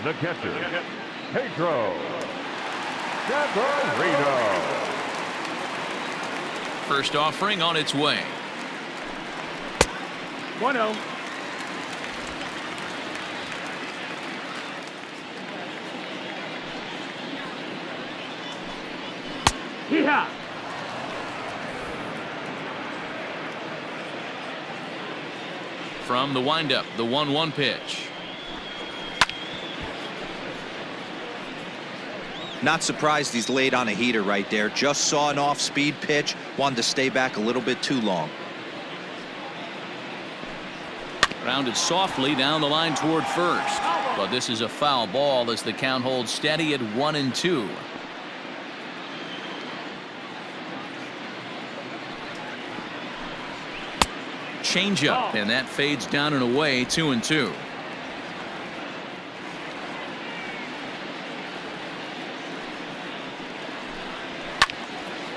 The catcher, Pedro Severino. First offering on its way. 1-0. Hee-haw. From the windup, the 1-1 pitch. Not surprised he's laid on a heater right there. Just saw an off-speed pitch. Wanted to stay back a little bit too long. Rounded softly down the line toward first. But this is a foul ball as the count holds steady at 1-2. Changeup, and that fades down and away, 2-2.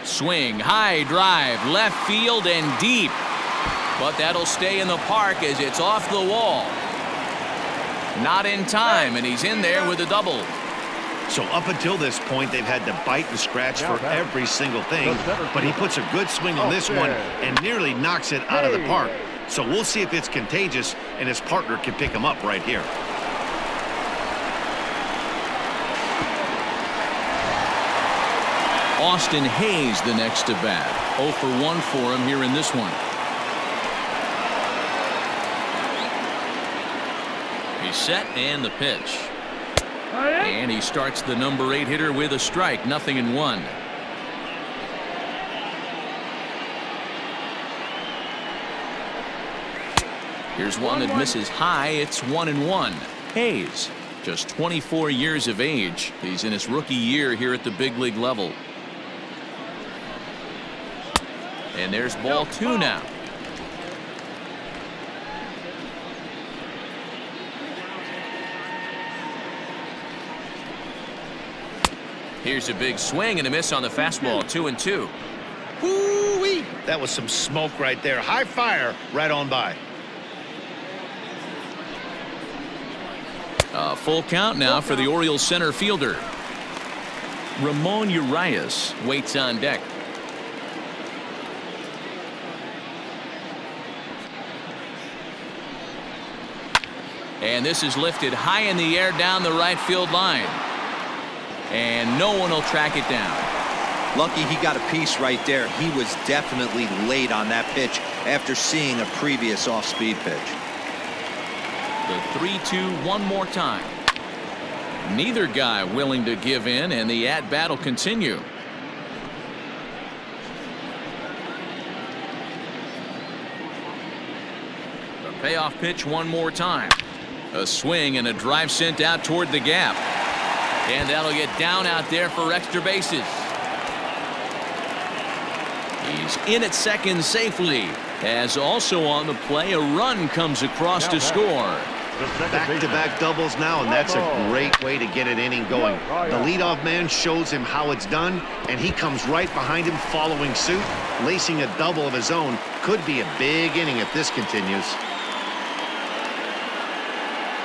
Swing, high drive, left field and deep. But that'll stay in the park as it's off the wall. Not in time, and he's in there with a double. So up until this point, they've had to bite and scratch for every single thing. But he puts a good swing on this one and nearly knocks it out of the park. So we'll see if it's contagious and his partner can pick him up right here. Austin Hayes the next to bat. 0 for 1 for him here in this one. He's set and the pitch. And he starts the number 8 hitter with a strike. 0-1. Here's one that misses high. It's 1-1. Hayes, just 24 years of age. He's in his rookie year here at the big league level. And there's ball 2 now. Here's a big swing and a miss on the fastball. 2-2. Woo-wee! That was some smoke right there. High fire right on by. A full count now for the Orioles center fielder. Ramon Urias waits on deck. And this is lifted high in the air down the right field line. And no one will track it down. Lucky he got a piece right there. He was definitely late on that pitch after seeing a previous off-speed pitch. The 3-2 one more time. Neither guy willing to give in, and the at-bat will continue. The payoff pitch one more time. A swing and a drive sent out toward the gap. And that'll get down out there for extra bases. He's in at second safely. As also on the play, a run comes across to score. Back-to-back doubles now, and that's a great way to get an inning going. The leadoff man shows him how it's done, and he comes right behind him following suit. Lacing a double of his own could be a big inning if this continues.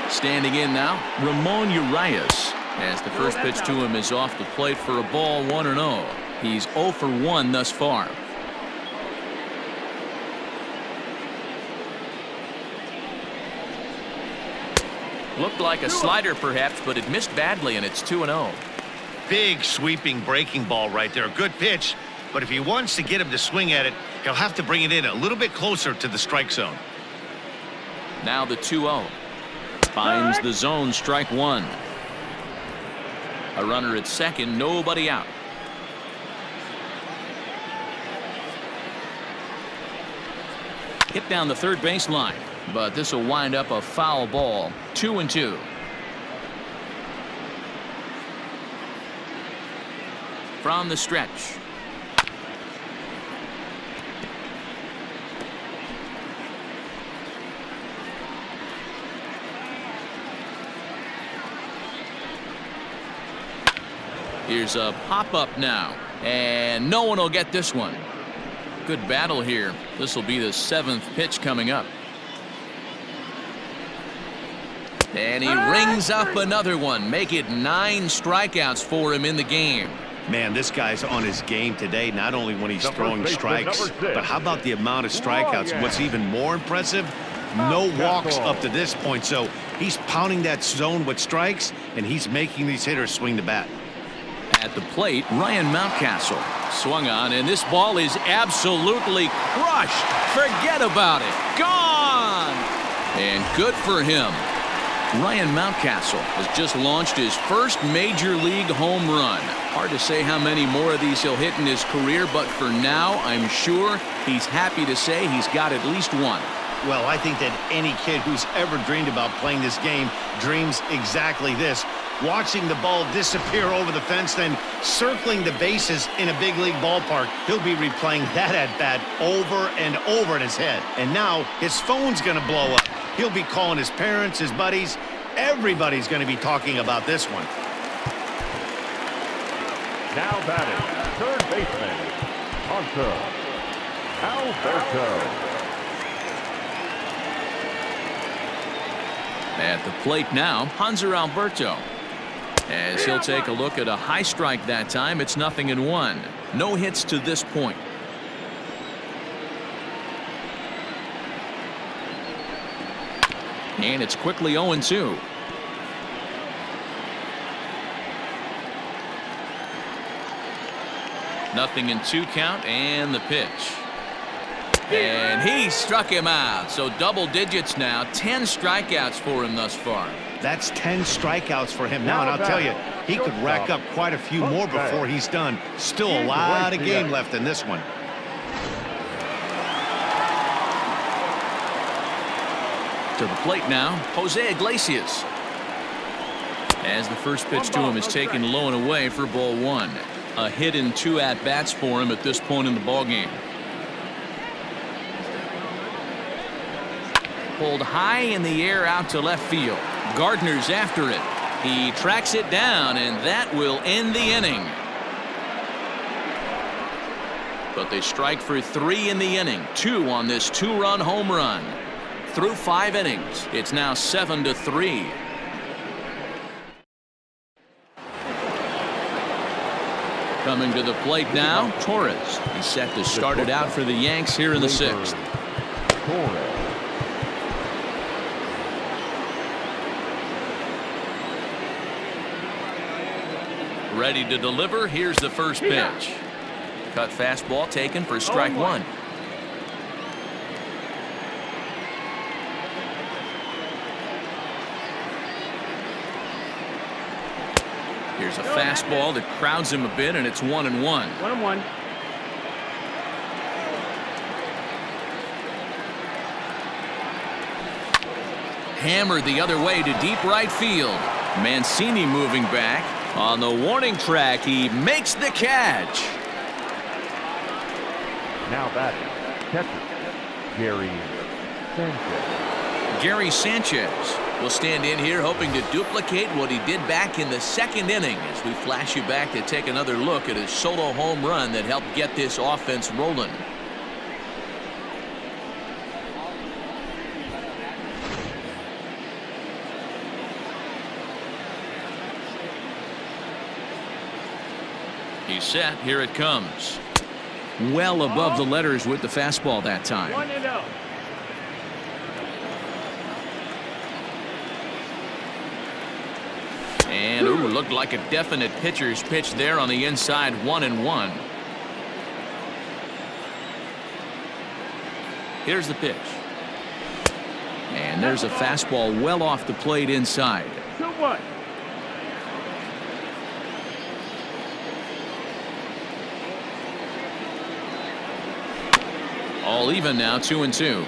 Standing in now, Ramon Urias. As the first pitch to him is off the plate for a ball, 1-0. He's 0 for 1 thus far. Looked like a slider perhaps, but it missed badly, and it's 2-0. Big sweeping breaking ball right there. Good pitch, but if he wants to get him to swing at it, he'll have to bring it in a little bit closer to the strike zone. Now the 2-0. Finds the zone, strike 1. A runner at second, nobody out. Hit down the third baseline, but this will wind up a foul ball. 2-2. From the stretch. Here's a pop-up now, and no one will get this one. Good battle here. This will be the 7th pitch coming up. And he rings up another one. Make it 9 strikeouts for him in the game. Man, this guy's on his game today, not only when he's throwing strikes, but how about the amount of strikeouts? What's even more impressive, no walks up to this point. So he's pounding that zone with strikes, and he's making these hitters swing the bat. At the plate, Ryan Mountcastle swung on, and this ball is absolutely crushed. Forget about it. Gone! And good for him. Ryan Mountcastle has just launched his first major league home run. Hard to say how many more of these he'll hit in his career, but for now, I'm sure he's happy to say he's got at least one. Well, I think that any kid who's ever dreamed about playing this game dreams exactly this. Watching the ball disappear over the fence, then circling the bases in a big league ballpark. He'll be replaying that at-bat over and over in his head. And now his phone's going to blow up. He'll be calling his parents, his buddies. Everybody's going to be talking about this one. Now batting, third baseman, Hunter Alberto. At the plate now, Hanser Alberto. As he'll take a look at a high strike that time, it's 0-1. No hits to this point. And it's quickly 0-2. Nothing in 2 count, and the pitch. And he struck him out. So double digits now. 10 strikeouts for him thus far. That's 10 strikeouts for him now, and I'll tell you, he could rack up quite a few more before he's done. Still a lot of game left in this one. To the plate now, Jose Iglesias. As the first pitch to him is taken low and away for ball 1. A hit in 2 at-bats for him at this point in the ballgame. Pulled high in the air out to left field. Gardner's after it. He tracks it down, and that will end the inning. But they strike for 3 in the inning. 2 on this 2-run home run. Through 5 innings, it's now 7-3. Coming to the plate now, Torres. He's set to start it out for the Yanks here in the 6th. Ready to deliver. Here's the first pitch. Cut fastball taken for strike 1. Here's a fastball that crowds him a bit, and it's 1-1. 1-1. Hammered the other way to deep right field. Mancini moving back. On the warning track, he makes the catch. Now batting, catcher, Gary Sanchez. Gary Sanchez will stand in here hoping to duplicate what he did back in the 2nd inning as we flash you back to take another look at his solo home run that helped get this offense rolling. He's set. Here it comes. Well above the letters with the fastball that time. 1-0. And ooh, looked like a definite pitcher's pitch there on the inside. 1-1. Here's the pitch. And there's a fastball well off the plate inside. 2-1. All even now, 2-2.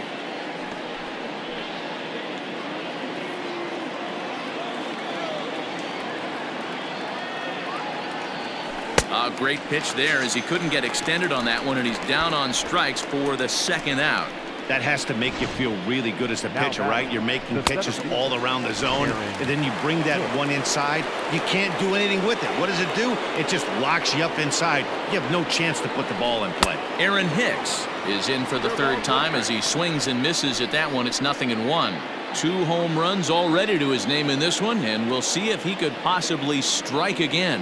A great pitch there as he couldn't get extended on that one, and he's down on strikes for the 2nd out. That has to make you feel really good as a pitcher, right? You're making pitches all around the zone, and then you bring that one inside. You can't do anything with it. What does it do? It just locks you up inside. You have no chance to put the ball in play. Aaron Hicks is in for the 3rd time as he swings and misses at that one. It's 0-1. 2 home runs already to his name in this one, and we'll see if he could possibly strike again.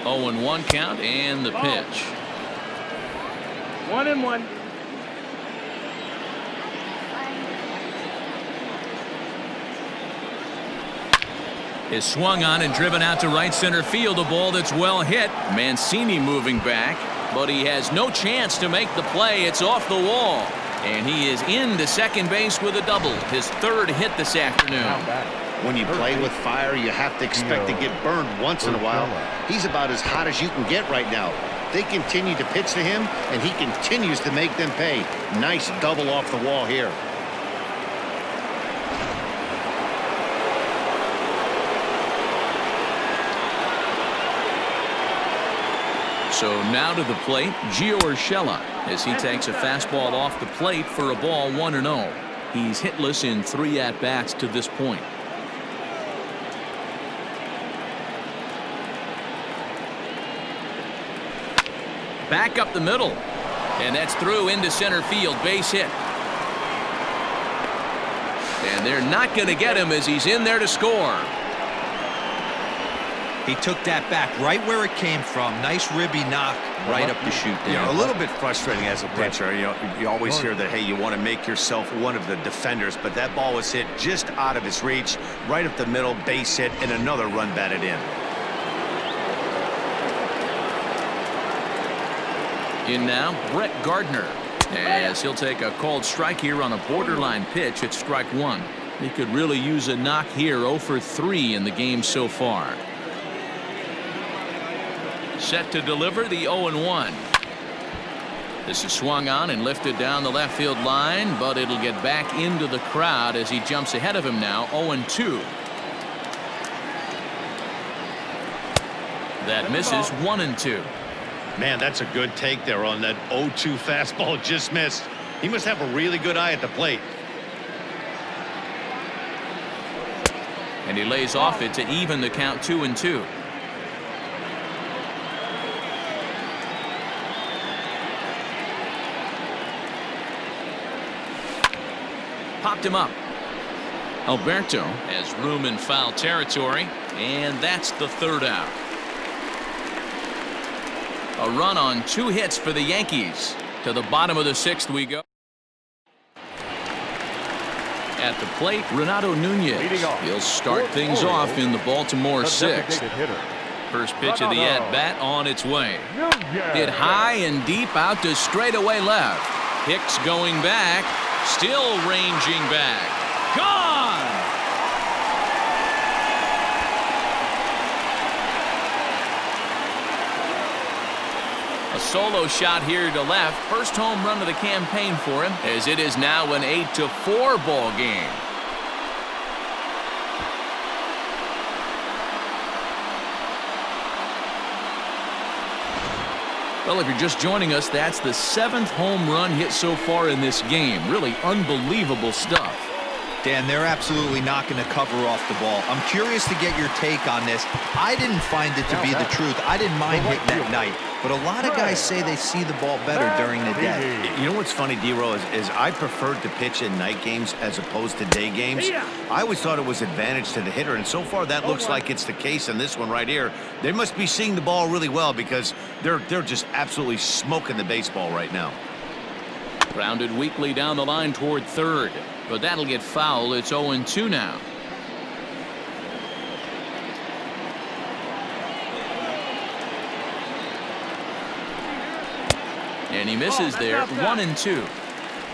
0-1 count and the pitch. 1-1. Is swung on and driven out to right center field. A ball that's well hit. Mancini moving back, but he has no chance to make the play. It's off the wall, and he is into second base with a double, his 3rd hit this afternoon. When you play with fire, you have to expect to get burned once in a while. He's about as hot as you can get right now. They continue to pitch to him, and he continues to make them pay. Nice double off the wall here. So now to the plate, Gio Urshela, as he takes a fastball off the plate for a ball 1-0. He's hitless in 3 at-bats to this point. Back up the middle, and that's through into center field, base hit. And they're not going to get him as he's in there to score. He took that back right where it came from. Nice ribby knock right up the chute there. A little bit frustrating as a pitcher. You always hear that, hey, you want to make yourself one of the defenders, but that ball was hit just out of his reach, right up the middle, base hit, and another run batted in. In now, Brett Gardner, as he'll take a called strike here on a borderline pitch at strike 1. He could really use a knock here. 0 for 3 in the game so far. Set to deliver the 0-1. This is swung on and lifted down the left field line, but it'll get back into the crowd as he jumps ahead of him now. 0-2. That misses. 1-2. Man, that's a good take there on that 0-2 fastball. Just missed. He must have a really good eye at the plate. And he lays off it to even the count. 2-2. Popped him up. Alberto has room in foul territory, and that's the 3rd out. A run on 2 hits for the Yankees. To the bottom of the 6th we go. At the plate, Renato Nunez. He'll start things off in the Baltimore 6th. First pitch of the at-bat on its way. Hit high and deep out to straightaway left. Hicks going back. Still ranging back. Gone! A solo shot here to left. First home run of the campaign for him, as it is now an 8-4 ball game. Well, if you're just joining us, that's the 7th home run hit so far in this game. Really unbelievable stuff. Dan, they're absolutely not going to cover off the ball. I'm curious to get your take on this. I didn't find it to be the truth. I didn't mind hitting that night. But a lot of guys say they see the ball better during the day. You know what's funny, D-Row, is I preferred to pitch in night games as opposed to day games. I always thought it was advantage to the hitter, and so far that looks like it's the case in this one right here. They must be seeing the ball really well because they're just absolutely smoking the baseball right now. Grounded weakly down the line toward 3rd, but that'll get foul. It's 0-2 now. And he misses there. 1-2.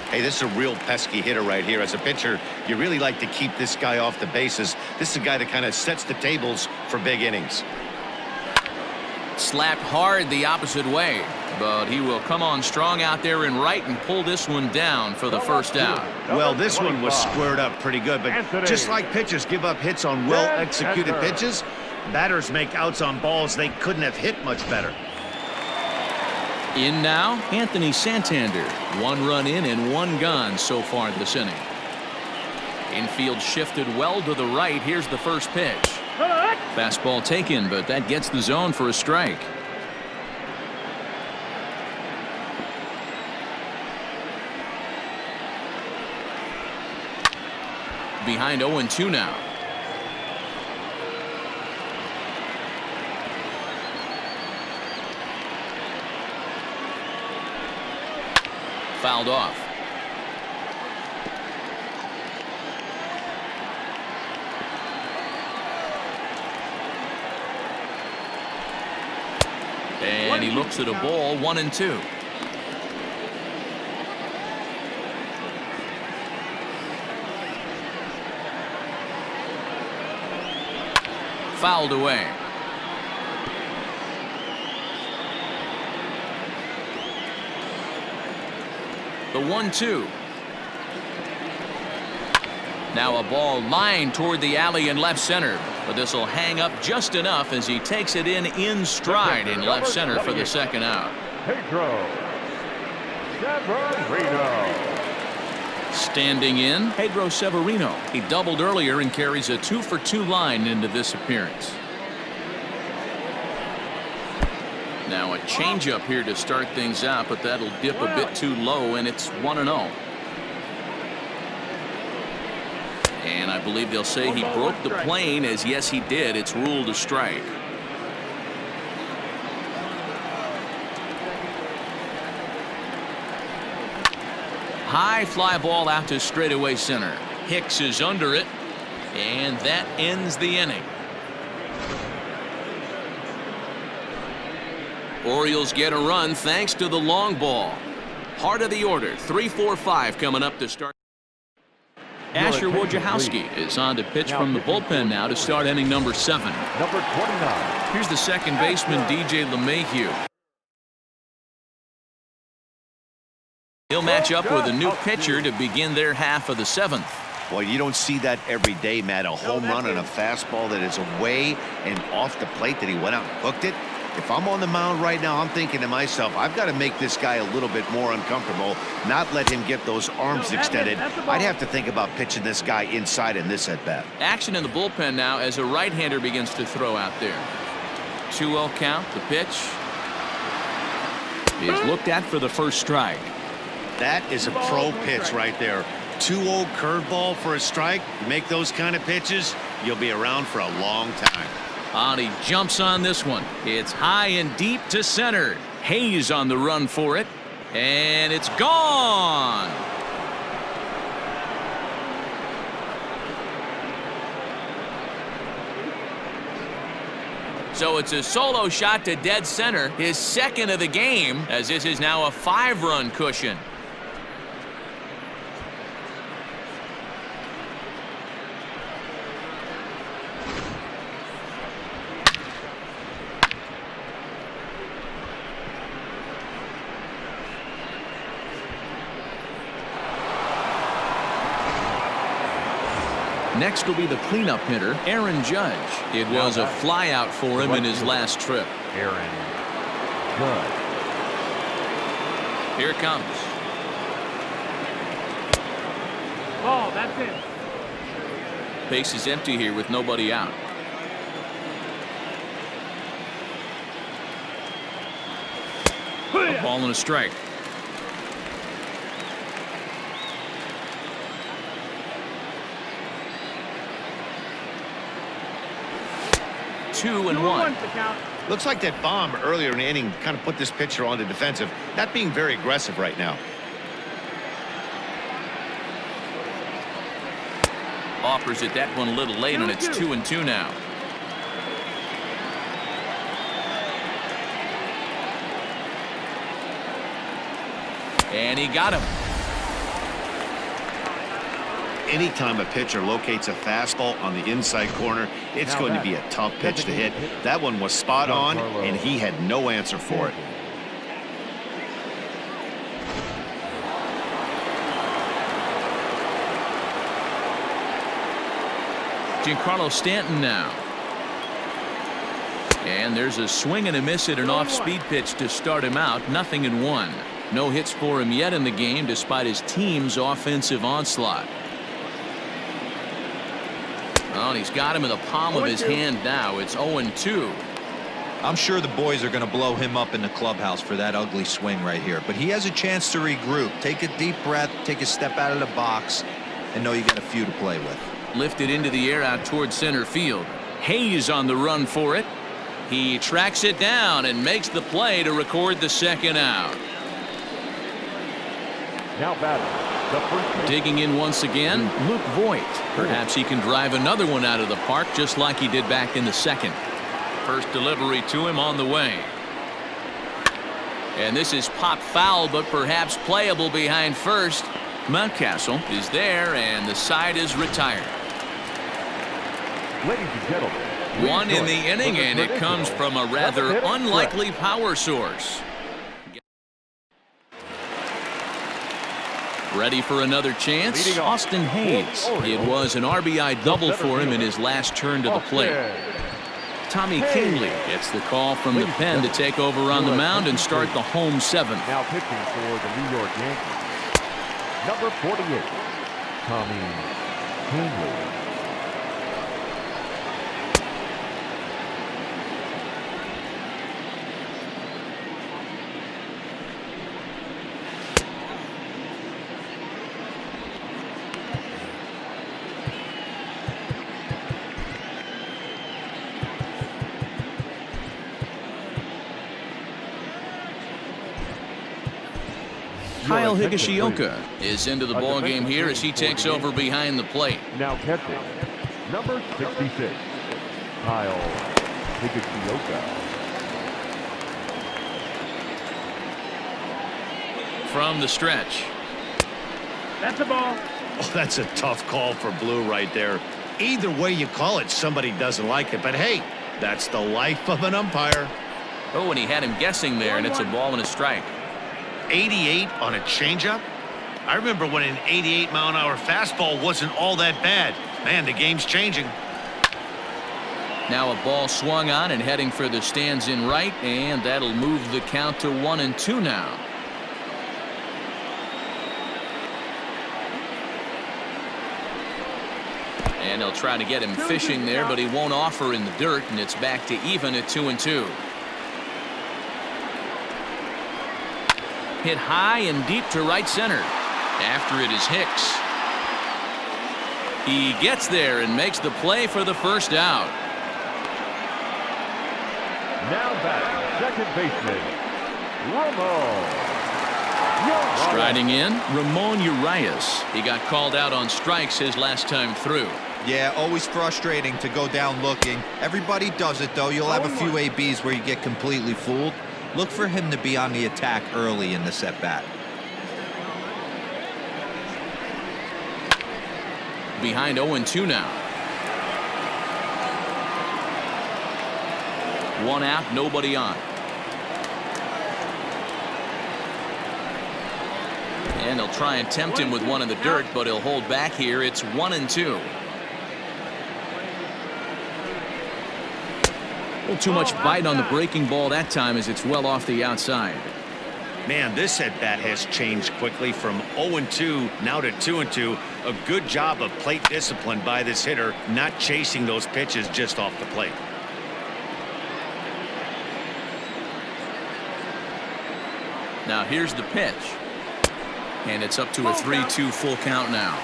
Hey, this is a real pesky hitter right here. As a pitcher, you really like to keep this guy off the bases. This is a guy that kind of sets the tables for big innings. Slapped hard the opposite way, but he will come on strong out there in right and pull this one down for the 1st out. Well, this one was squared up pretty good, but just like pitchers give up hits on well-executed pitches, batters make outs on balls they couldn't have hit much better. In now, Anthony Santander. 1 run in and 1 gone so far this inning. Infield shifted well to the right. Here's the first pitch. Fastball taken, but that gets the zone for a strike. behind 0-2 now. Fouled off. And he looks at a ball, 1-2. Fouled away. The 1-2. Now a ball lined toward the alley in left center, but this will hang up just enough as he takes it in stride in left center for the second out. Pedro Severino. Standing in, Pedro Severino. He doubled earlier and carries a 2-for-2 line into this appearance. Now a changeup here to start things out, but that'll dip a bit too low, and it's 1-0. And I believe they'll say he broke the plane, as yes he did. It's ruled a strike. High fly ball out to straightaway center. Hicks is under it, and that ends the inning. Orioles get a run thanks to the long ball. Heart of the order, 3-4-5 coming up to start. Asher Wojciechowski is on to pitch from the bullpen now to start inning number 7. Number 29. Here's the second baseman, DJ LeMahieu. He'll match up with a new pitcher to begin their half of the 7th. Well, you don't see that every day, Matt. A home run and a fastball that is away and off the plate that he went out and hooked it. If I'm on the mound right now, I'm thinking to myself, I've got to make this guy a little bit more uncomfortable, not let him get those arms extended. I'd have to think about pitching this guy inside in this at-bat. Action in the bullpen now as a right-hander begins to throw out there. 2-0 count. The pitch is looked at for the first strike. That is a pro pitch right there. 2-0 curveball for a strike. You make those kind of pitches, you'll be around for a long time. And he jumps on this one. It's high and deep to center. Hayes on the run for it, and it's gone. So it's a solo shot to dead center, his second of the game, as this is now a 5-run cushion. Next will be the cleanup hitter, Aaron Judge. It was a flyout for him in his last trip. Aaron Judge. Here it comes. Oh, that's it. Base is empty here with nobody out. A ball and a strike. Two and one. Looks like that bomb earlier in the inning kind of put this pitcher on the defensive, not being very aggressive right now. Offers it that one a little late, and it's 2-2 now. And he got him. Anytime a pitcher locates a fastball on the inside corner, it's going to be a tough pitch to hit. That one was spot on, and he had no answer for it. Giancarlo Stanton now. And there's a swing and a miss at an off-speed pitch to start him out. 0-1. No hits for him yet in the game despite his team's offensive onslaught. Oh, and he's got him in the palm of his hand now. It's 0-2. I'm sure the boys are going to blow him up in the clubhouse for that ugly swing right here. But he has a chance to regroup. Take a deep breath, take a step out of the box, and know you got a few to play with. lifted into the air out towards center field. Hayes on the run for it. He tracks it down and makes the play to record the second out. Now batting, the first. Digging in once again, Luke Voigt. Perhaps he can drive another one out of the park just like he did back in the second. First delivery to him on the way. And this is popped foul, but perhaps playable behind first. Mountcastle is there, and the side is retired. Ladies and gentlemen, One in the inning, and it comes from a rather unlikely power source. Ready for another chance? Austin Hayes. It was an RBI double for him in his last turn to the plate. Tommy Kingley gets the call from the pen to take over on the mound and start the home seventh. Now pitching for the New York Yankees, number 48, Tommy Kingley. Kyle Higashioka is into the ball game here as he takes over behind the plate. Now catching, number 66, Kyle Higashioka. From the stretch. That's a ball. Oh, that's a tough call for Blue right there. Either way you call it, somebody doesn't like it. But hey, that's the life of an umpire. Oh, and he had him guessing there, and it's a ball and a strike. 88 on a changeup? I remember when an 88-mile-an-hour fastball wasn't all that bad. Man, the game's changing. Now a ball swung on and heading for the stands in right, and that'll move the count to 1-2 now. And they'll try to get him fishing there, but he won't offer in the dirt, and it's back to even at 2-2. Hit high and deep to right center. After it is Hicks. He gets there and makes the play for the first out. Now back, second baseman, Ramon. Striding in, Ramon Urias. He got called out on strikes his last time through. Yeah, always frustrating to go down looking. Everybody does it, though. You'll have a few ABs where you get completely fooled. Look for him to be on the attack early in the at-bat. Behind 0-2 now. One out, nobody on. And they'll try and tempt him with one in the dirt, but he'll hold back here. It's 1-2. A little too much bite on the breaking ball that time as it's well off the outside. Man, this at-bat has changed quickly from 0-2 now to 2-2. A good job of plate discipline by this hitter, not chasing those pitches just off the plate. Now here's the pitch. And it's up to a 3-2 full count now.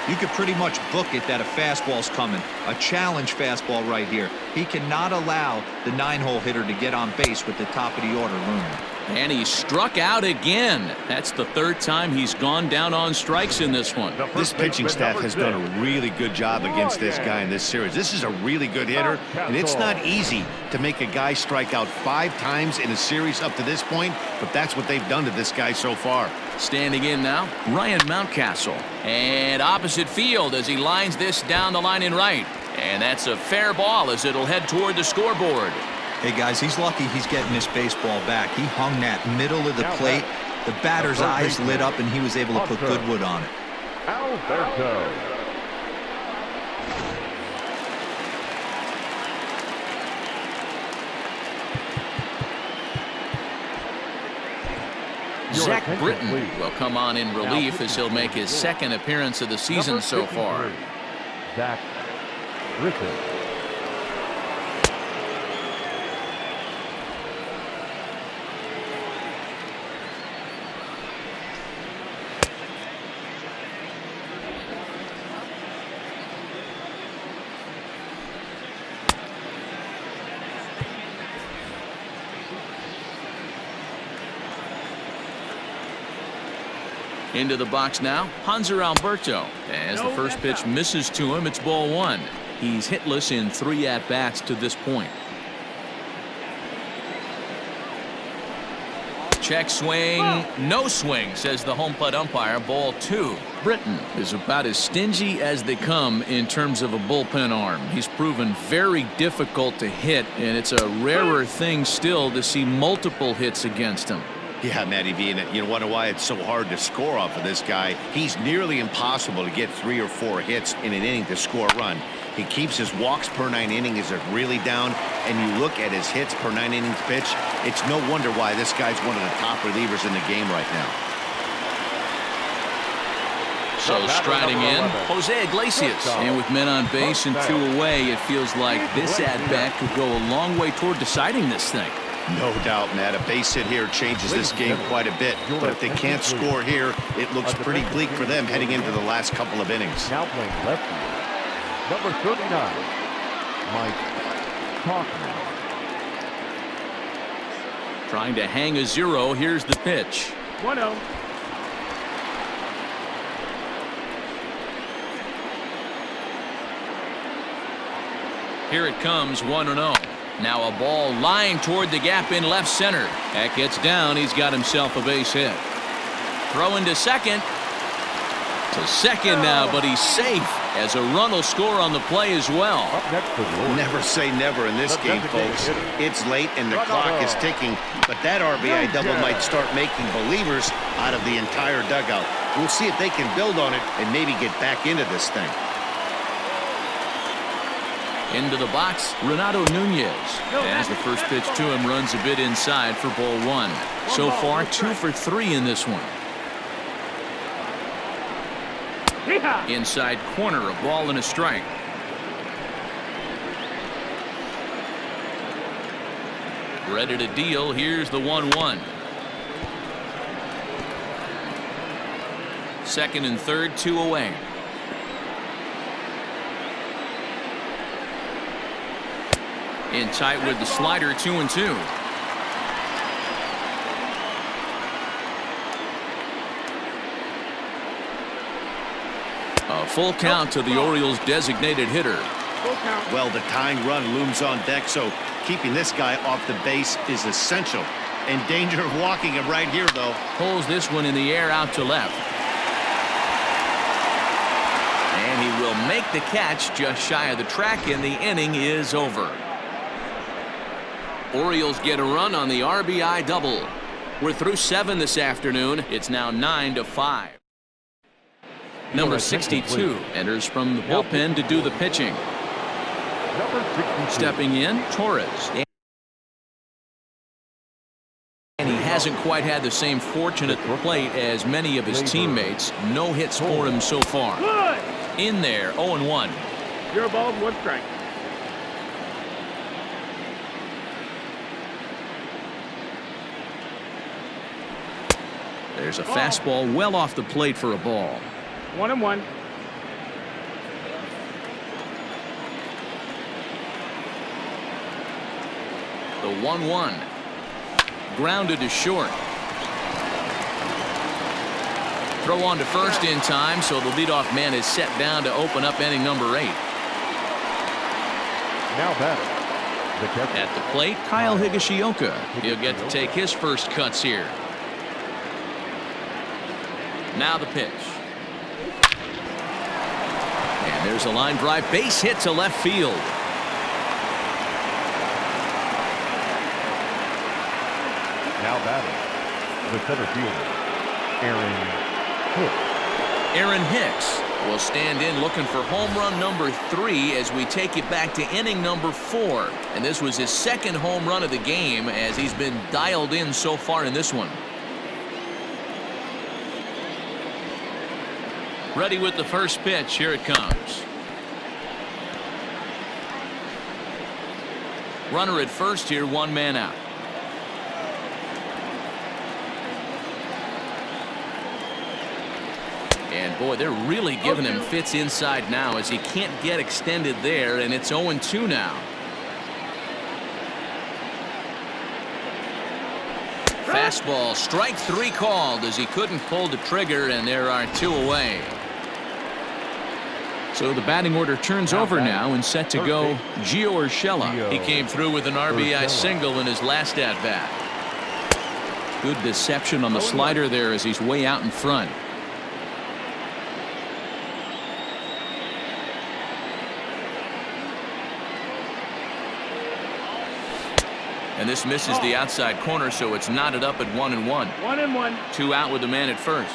You could pretty much book it that a fastball's coming. A challenge fastball right here. He cannot allow the 9-hole hitter to get on base with the top of the order looming. And he struck out again. That's the third time he's gone down on strikes in this one. This pitching staff has done a really good job against this guy in this series. This is a really good hitter, and it's not easy to make a guy strike out 5 times in a series up to this point, but that's what they've done to this guy so far. Standing in now, Ryan Mountcastle. And opposite field as he lines this down the line in right. And that's a fair ball as it'll head toward the scoreboard. Hey, guys, he's lucky he's getting this baseball back. He hung that middle of the plate. The batter's eyes lit up, and he was able to put good wood on it. Alberto. Zach Britton will come on in relief as he'll make his second appearance of the season so far. Zach Britton. Into the box now, Hanser Alberto. As the first pitch misses to him, it's ball one. He's hitless in 3 at-bats to this point. Check swing, no swing, says the home plate umpire. Ball 2. Britton is about as stingy as they come in terms of a bullpen arm. He's proven very difficult to hit, and it's a rarer thing still to see multiple hits against him. Yeah, Matty V, and you wonder why it's so hard to score off of this guy. He's nearly impossible to get 3 or 4 hits in an inning to score a run. He keeps his walks per 9 innings really down, and you look at his hits per 9 innings pitch, it's no wonder why this guy's one of the top relievers in the game right now. So striding in, Jose Iglesias. And with men on base and 2 away, it feels like this at-bat could go a long way toward deciding this thing. No doubt, Matt. A base hit here changes this game quite a bit. But if they can't score here, it looks pretty bleak for them heading into the last couple of innings. Now playing left field, number 39, Mike Talkman. Trying to hang a 0. Here's the pitch. 1-0. Here it comes, 1-0. Now a ball lying toward the gap in left center. That gets down. He's got himself a base hit. Throw into second. To second now, but he's safe as a run will score on the play as well. Up next to the Orioles. Never say never in this game, folks. It's late and the clock is ticking, but that RBI double might start making believers out of the entire dugout. We'll see if they can build on it and maybe get back into this thing. Into the box, Renato Nunez. As the first pitch to him runs a bit inside for ball 1. So far, 2 for 3 in this one. Inside corner, a ball and a strike. Ready to deal. Here's the 1-1. Second and third, 2 away. In tight with the slider, 2-2. A full count to the Orioles' designated hitter. Well, the tying run looms on deck, so keeping this guy off the base is essential. In danger of walking him right here, though. Pulls this one in the air out to left. And he will make the catch just shy of the track, and the inning is over. Orioles get a run on the RBI double. We're through 7 this afternoon. It's now 9-5. Number 62 enters from the bullpen to do the pitching. Number 62. Stepping in, Torres. And he hasn't quite had the same fortune at the plate as many of his teammates. No hits for him so far. In there, 0-1. 0 balls, 1 strike. There's a fastball well off the plate for a ball. 1-1. The 1-1. Grounded to short. Throw on to first in time, so the leadoff man is set down to open up inning number 8. Now batting, the catcher. At the plate, Kyle Higashioka. He'll get to take his first cuts here. Now the pitch. And there's a line drive, base hit to left field. Now batting, the center fielder, Aaron Hicks will stand in looking for home run number 3 as we take it back to inning number 4. And this was his second home run of the game as he's been dialed in so far in this one. Ready with the first pitch. Here it comes. Runner at first here, 1 man out. And boy, they're really giving him fits inside now as he can't get extended there, and it's 0-2 now. Fastball, strike 3 called as he couldn't pull the trigger, and there are 2 away. So the batting order turns over now and set to go Gio Urshela. He came through with an RBI single in his last at-bat. Good deception on the slider there as he's way out in front. And this misses the outside corner, so it's knotted up at 1-1. 1-1. 2 out with the man at first.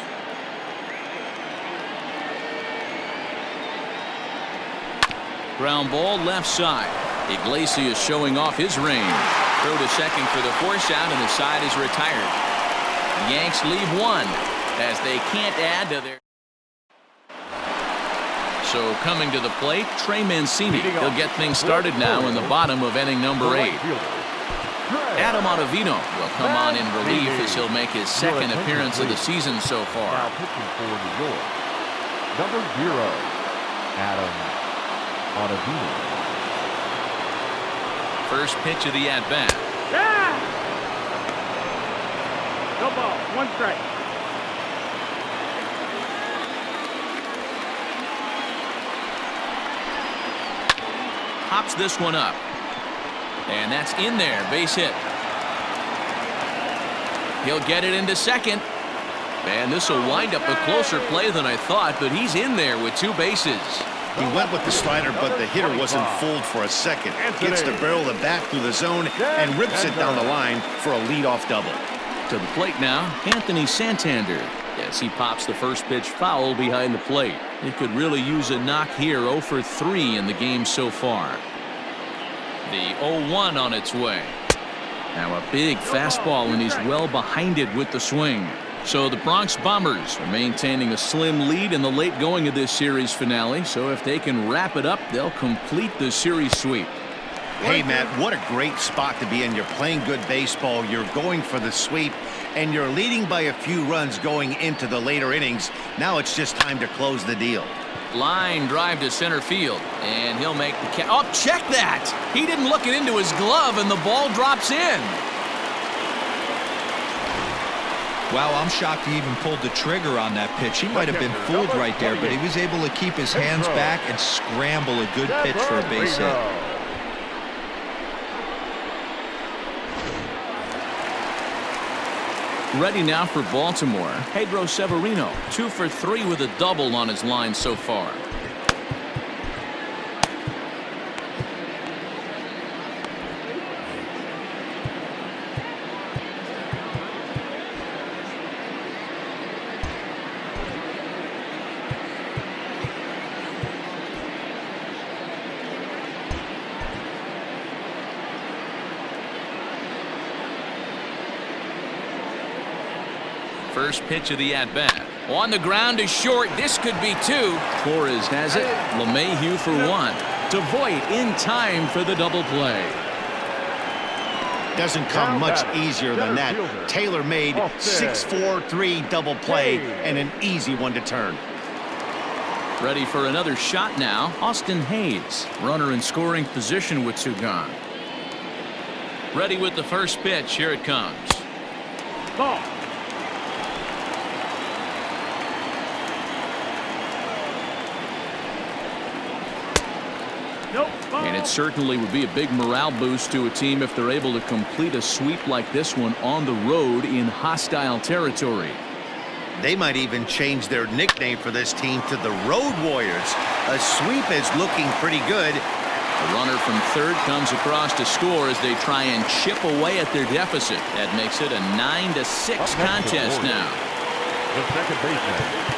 Ground ball left side. Iglesias showing off his range. Throw to second for the force out, and the side is retired. Yanks leave 1 as they can't add to their. So coming to the plate, Trey Mancini. He'll get things started now in the bottom of inning number 8. Adam Ottavino will come on in relief as he'll make his second appearance of the season so far. Now pitching for New York, number 0, Adam Ottavino. First pitch of the at-bat. Yeah! No ball. 1 strike. Hops this one up. And that's in there. Base hit. He'll get it into second. And this will wind up a closer play than I thought, but he's in there with 2 bases. He went with the slider, but the hitter wasn't fooled for a second. Gets the barrel of the bat through the zone and rips it down the line for a leadoff double. To the plate now, Anthony Santander. As he pops the first pitch foul behind the plate. He could really use a knock here. 0 for 3 in the game so far. The 0-1 on its way. Now a big fastball, and he's well behind it with the swing. So the Bronx Bombers are maintaining a slim lead in the late going of this series finale. So if they can wrap it up, they'll complete the series sweep. Hey, Matt, what a great spot to be in. You're playing good baseball. You're going for the sweep, and you're leading by a few runs going into the later innings. Now it's just time to close the deal. Line drive to center field, and he'll make the catch. Oh, check that! He didn't look it into his glove, and the ball drops in. Wow, I'm shocked he even pulled the trigger on that pitch. He might have been fooled right there, but he was able to keep his hands back and scramble a good pitch for a base hit. Ready now for Baltimore, Pedro Severino, 2 for 3 with a double on his line so far. First pitch of the at-bat. On the ground is short. This could be 2. Torres has it. LeMahieu for 1. To Voit in time for the double play. Doesn't come much easier than that. Tailor-made 6-4-3 double play and an easy one to turn. Ready for another shot now. Austin Hayes. Runner in scoring position with 2 gone. Ready with the first pitch. Here it comes. Ball. And it certainly would be a big morale boost to a team if they're able to complete a sweep like this one on the road in hostile territory. They might even change their nickname for this team to the Road Warriors. A sweep is looking pretty good. A runner from third comes across to score as they try and chip away at their deficit. That makes it a 9-6 contest now. The second baseman.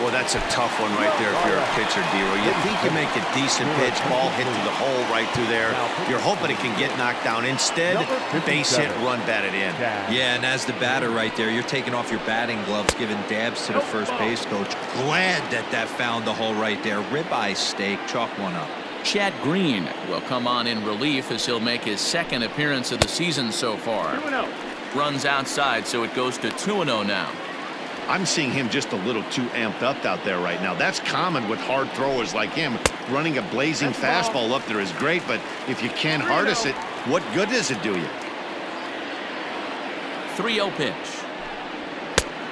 Well, that's a tough one right there if you're a pitcher, Dero. You think you make a decent pitch, ball hit through the hole right through there. You're hoping it can get knocked down. Instead, base hit, run batted in. Yeah, and as the batter right there, you're taking off your batting gloves, giving dabs to the first base coach. Glad that found the hole right there. Ribeye steak, chalk one up. Chad Green will come on in relief as he'll make his second appearance of the season so far. 2-0. Runs outside, so it goes to 2-0 now. I'm seeing him just a little too amped up out there right now. That's common with hard throwers like him. Running a blazing fastball up there is great, but if you can't harness it, what good does it do you? 3-0 pitch.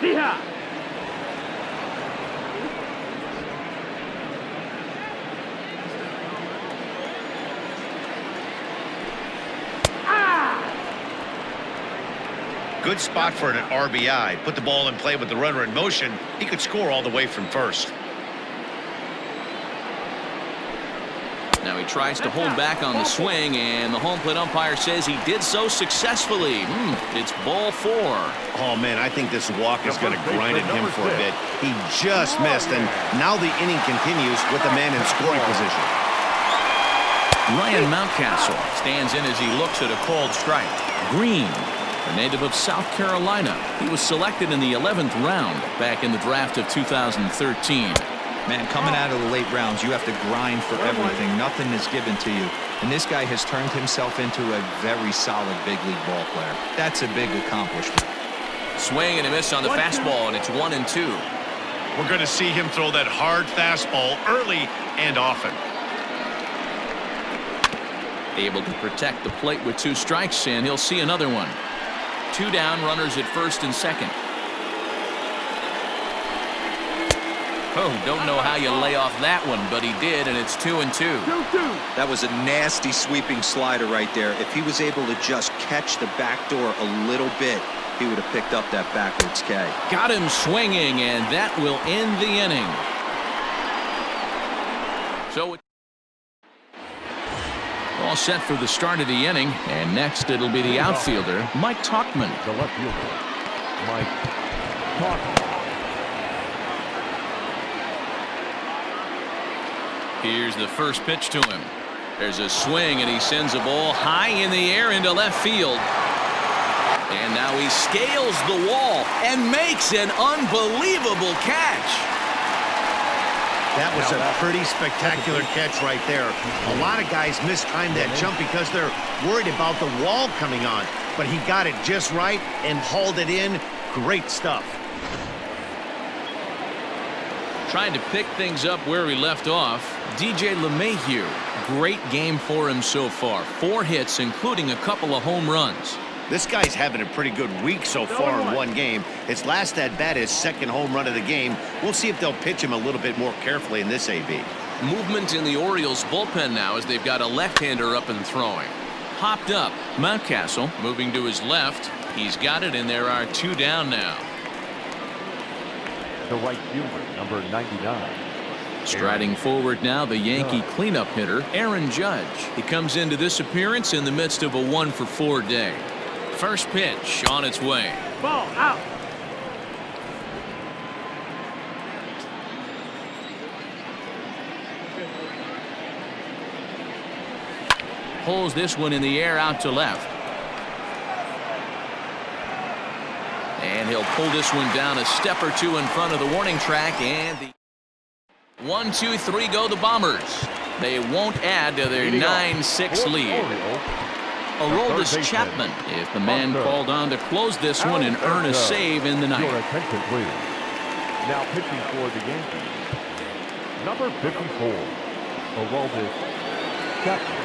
See ya. Good spot for an RBI. Put the ball in play with the runner in motion. He could score all the way from first. Now he tries to hold back on the swing, and the home plate umpire says he did so successfully. It's ball 4. Oh, man, I think this walk is going to grind at him for a bit. He just missed, and now the inning continues with the man in scoring position. Ryan Mountcastle stands in as he looks at a called strike. Green, a native of South Carolina. He was selected in the 11th round back in the draft of 2013. Man, coming out of the late rounds, you have to grind for everything. Nothing is given to you. And this guy has turned himself into a very solid big league ball player. That's a big accomplishment. Swing and a miss on the fastball, and it's 1-2. We're going to see him throw that hard fastball early and often. Able to protect the plate with 2 strikes, and he'll see another one. 2 down, runners at first and second. Oh, don't know how you lay off that one, but he did, and it's 2-2. 2-2. That was a nasty sweeping slider right there. If he was able to just catch the back door a little bit, he would have picked up that backwards K. Got him swinging, and that will end the inning. So all set for the start of the inning, and next it'll be the outfielder, Mike Tauchman. The left fielder, Mike Tauchman. Here's the first pitch to him. There's a swing, and he sends a ball high in the air into left field. And now he scales the wall and makes an unbelievable catch. That was a pretty spectacular catch right there. A lot of guys mistime that jump because they're worried about the wall coming on. But he got it just right and hauled it in. Great stuff. Trying to pick things up where he left off, DJ LeMahieu. Great game for him so far. 4 hits, including a couple of home runs. This guy's having a pretty good week so far in one game. His last at-bat is second home run of the game. We'll see if they'll pitch him a little bit more carefully in this AB. Movement in the Orioles bullpen now as they've got a left-hander up and throwing. Hopped up. Mountcastle moving to his left. He's got it, and there are 2 down now. The right fielder, number 99. Striding forward now, the Yankee cleanup hitter, Aaron Judge. He comes into this appearance in the midst of a 1-for-4 day. First pitch on its way. Ball out. Pulls this one in the air out to left. And he'll pull this one down a step or 2 in front of the warning track, and the 1-2-3 go the Bombers. They won't add to their 9-6 lead. Aroldis Chapman is the man called on to close this one and earn a save in the Your ninth. attention, please. Now pitching for the Yankees, number 54, Aroldis Chapman.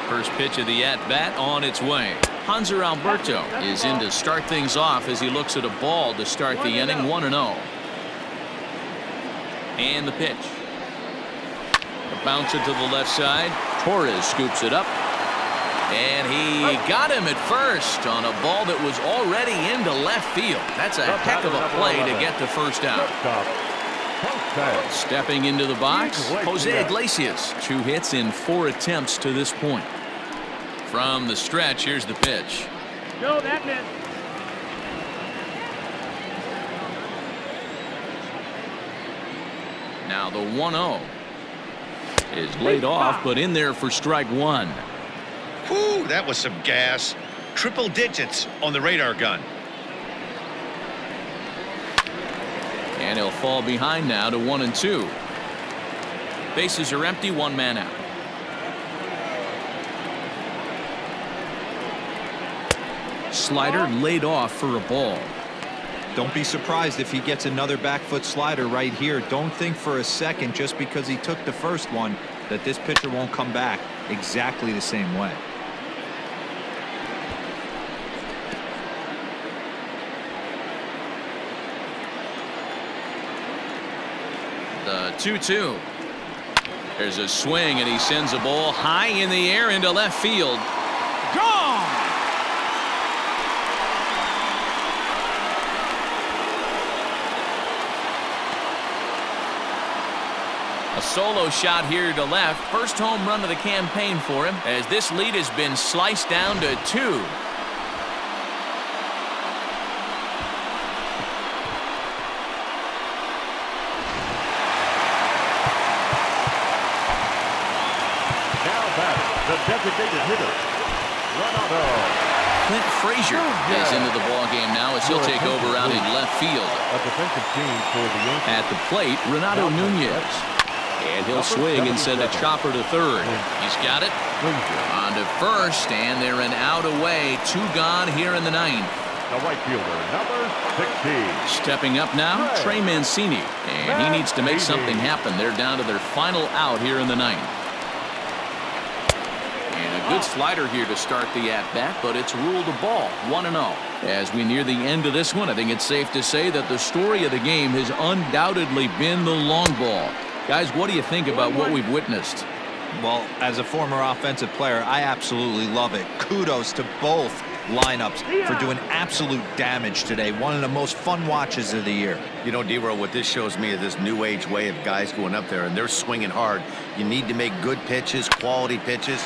First pitch of the at-bat on its way. Hanser Alberto is in to start things off as he looks at a ball to start the inning. 1-0. And the pitch. A bouncer to the left side. Torres scoops it up. And he got him at first on a ball that was already into left field. That's a heck of a play to get the first out. Stepping into the box, Jose Iglesias. 2 hits in 4 attempts to this point. From the stretch, here's the pitch. No, that missed. Now the 1-0 is laid off, but in there for strike 1. Whew, that was some gas. Triple digits on the radar gun. And he'll fall behind now to 1-2. Bases are empty, 1 man out. Slider laid off for a ball. Don't be surprised if he gets another back foot slider right here. Don't think for a second, just because he took the first one, that this pitcher won't come back exactly the same way. The 2-2. There's a swing, and he sends a ball high in the air into left field. Gone! A solo shot here to left. First home run of the campaign for him, as this lead has been sliced down to 2. The designated hitter, Ronaldo. Clint Frazier is into the ball game now as he'll take over out in left field. A defensive team for the Yankees. At the plate, Renato Nunez. And he'll swing and send a chopper to third. He's got it. On to first, and they're an out away. 2 gone here in the 9th. The right fielder, number 16. Stepping up now, Trey Mancini. And he needs to make something happen. They're down to their final out here in the 9th. Good slider here to start the at-bat, but it's ruled a ball, 1-0. As we near the end of this one, I think it's safe to say that the story of the game has undoubtedly been the long ball. Guys, what do you think about what we've witnessed? Well, as a former offensive player, I absolutely love it. Kudos to both lineups for doing absolute damage today. One of the most fun watches of the year. You know, D-Row, what this shows me is this new age way of guys going up there, and they're swinging hard. You need to make good pitches, quality pitches.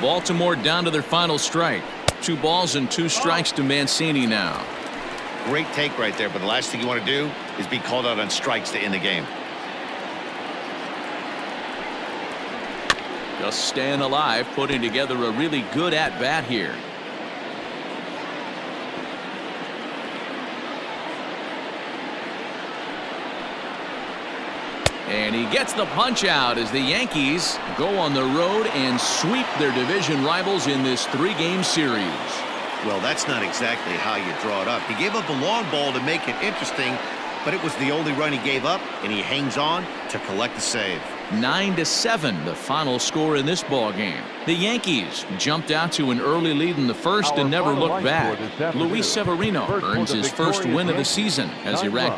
Baltimore down to their final strike. 2 balls and 2 strikes to Mancini now. Great take right there, but the last thing you want to do is be called out on strikes to end the game. Just staying alive, putting together a really good at-bat here. And he gets the punch out as the Yankees go on the road and sweep their division rivals in this 3-game series. Well, that's not exactly how you draw it up. He gave up a long ball to make it interesting, but it was the only run he gave up, and he hangs on to collect the save. 9-7, the final score in this ball game. The Yankees jumped out to an early lead in the first and never looked back. Luis Severino earns his first win of the season as he racked